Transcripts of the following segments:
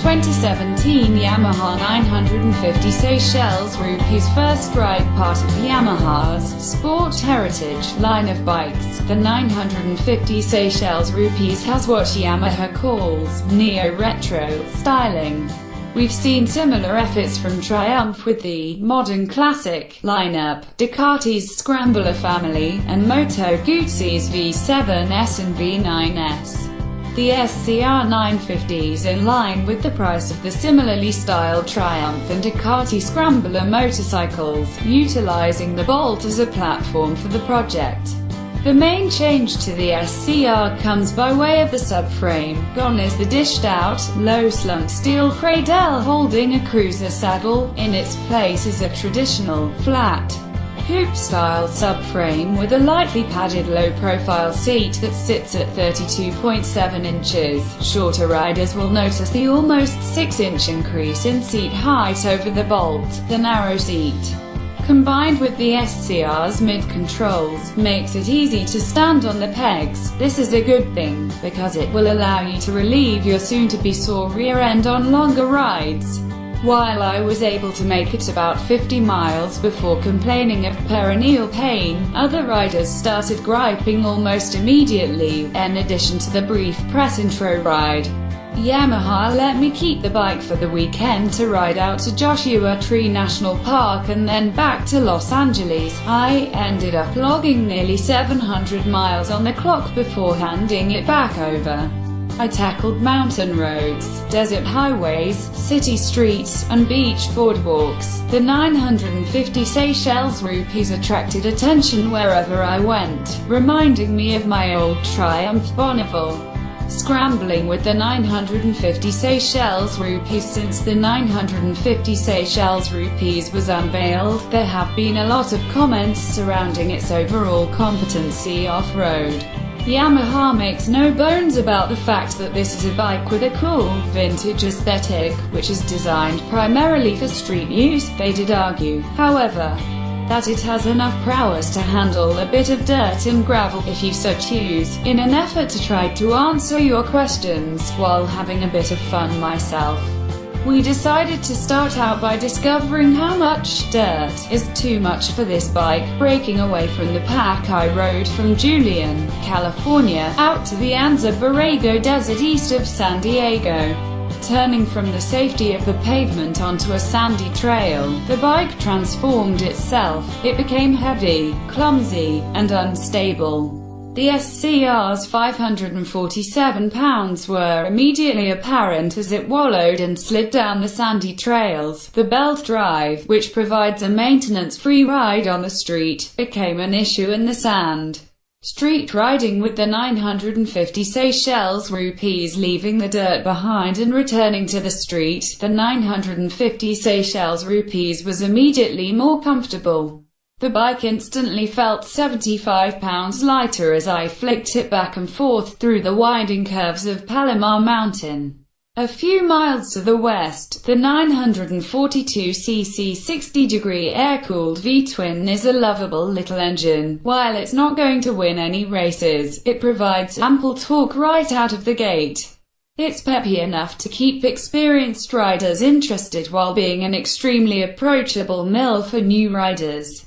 2017 Yamaha 950 Seychelles Rupees. First ride, part of Yamaha's Sport Heritage line of bikes. The 950 Seychelles Rupees has what Yamaha calls neo-retro styling. We've seen similar efforts from Triumph with the modern classic lineup, Ducati's Scrambler family, and Moto Guzzi's V7S and V9S. The SCR950 is in line with the price of the similarly styled Triumph and Ducati Scrambler motorcycles, utilizing the Bolt as a platform for the project. The main change to the SCR comes by way of the subframe. Gone is the dished-out, low-slung steel cradle holding a cruiser saddle. In its place is a traditional, flat, coupe-style subframe with a lightly padded low-profile seat that sits at 32.7 inches. Shorter riders will notice the almost 6-inch increase in seat height over the Bolt. The narrow seat, combined with the SCR's mid-controls, makes it easy to stand on the pegs. This is a good thing, because it will allow you to relieve your soon-to-be sore rear end on longer rides. While I was able to make it about 50 miles before complaining of perennial pain, other riders started griping almost immediately, in addition to the brief press intro ride. Yamaha let me keep the bike for the weekend to ride out to Joshua Tree National Park and then back to Los Angeles. I ended up logging nearly 700 miles on the clock before handing it back over. I tackled mountain roads, desert highways, city streets, and beach boardwalks. The 950 Seychelles Rupees attracted attention wherever I went, reminding me of my old Triumph Bonneville. Scrambling with the 950 Seychelles Rupees. Since the 950 Seychelles Rupees was unveiled, there have been a lot of comments surrounding its overall competency off-road. Yamaha makes no bones about the fact that this is a bike with a cool, vintage aesthetic, which is designed primarily for street use. They did argue, however, that it has enough prowess to handle a bit of dirt and gravel if you so choose. In an effort to try to answer your questions, while having a bit of fun myself, we decided to start out by discovering how much dirt is too much for this bike. Breaking away from the pack, I rode from Julian, California, out to the Anza Borrego Desert east of San Diego. Turning from the safety of the pavement onto a sandy trail, the bike transformed itself. It became heavy, clumsy, and unstable. The SCR's 547 pounds were immediately apparent as it wallowed and slid down the sandy trails. The belt drive, which provides a maintenance-free ride on the street, became an issue in the sand. Street riding with the 950 Seychelles Rupees. Leaving the dirt behind and returning to the street, the 950 Seychelles Rupees was immediately more comfortable. The bike instantly felt 75 pounds lighter as I flicked it back and forth through the winding curves of Palomar Mountain. A few miles to the west, the 942cc 60-degree air-cooled V-twin is a lovable little engine. While it's not going to win any races, it provides ample torque right out of the gate. It's peppy enough to keep experienced riders interested while being an extremely approachable mill for new riders.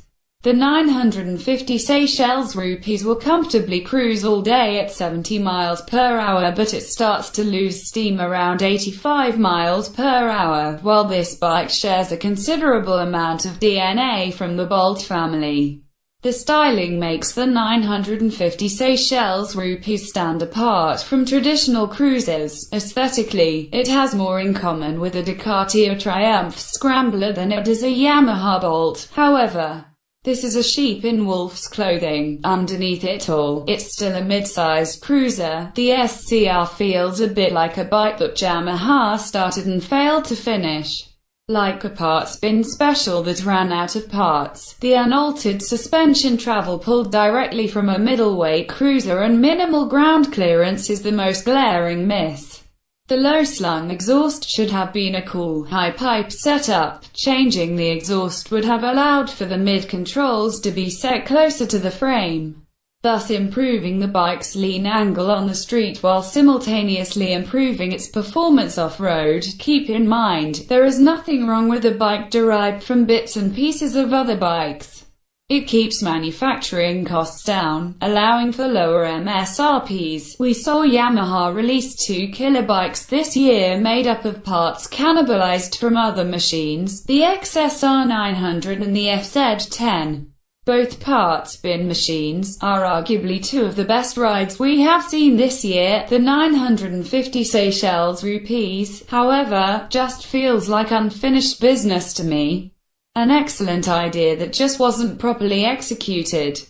The 950 Seychelles Rupees will comfortably cruise all day at 70 miles per hour, but it starts to lose steam around 85 miles per hour, while this bike shares a considerable amount of DNA from the Bolt family. The styling makes the 950 Seychelles Rupees stand apart from traditional cruisers. Aesthetically, it has more in common with a Ducati or Triumph Scrambler than it does a Yamaha Bolt. However, this is a sheep in wolf's clothing. Underneath it all, it's still a mid-sized cruiser. The SCR feels a bit like a bike that Yamaha started and failed to finish. Like a parts bin special that ran out of parts, the unaltered suspension travel pulled directly from a middleweight cruiser and minimal ground clearance is the most glaring miss. The low-slung exhaust should have been a cool, high-pipe setup. Changing the exhaust would have allowed for the mid-controls to be set closer to the frame. thus improving the bike's lean angle on the street while simultaneously improving its performance off-road. Keep in mind, there is nothing wrong with a bike derived from bits and pieces of other bikes. It keeps manufacturing costs down, allowing for lower MSRPs. We saw Yamaha release 2 killer bikes this year made up of parts cannibalized from other machines, the SCR950 and the FZ10. Both parts bin machines are arguably 2 of the best rides we have seen this year. The 950 Seychelles rupees, however, just feels like unfinished business to me. An excellent idea that just wasn't properly executed.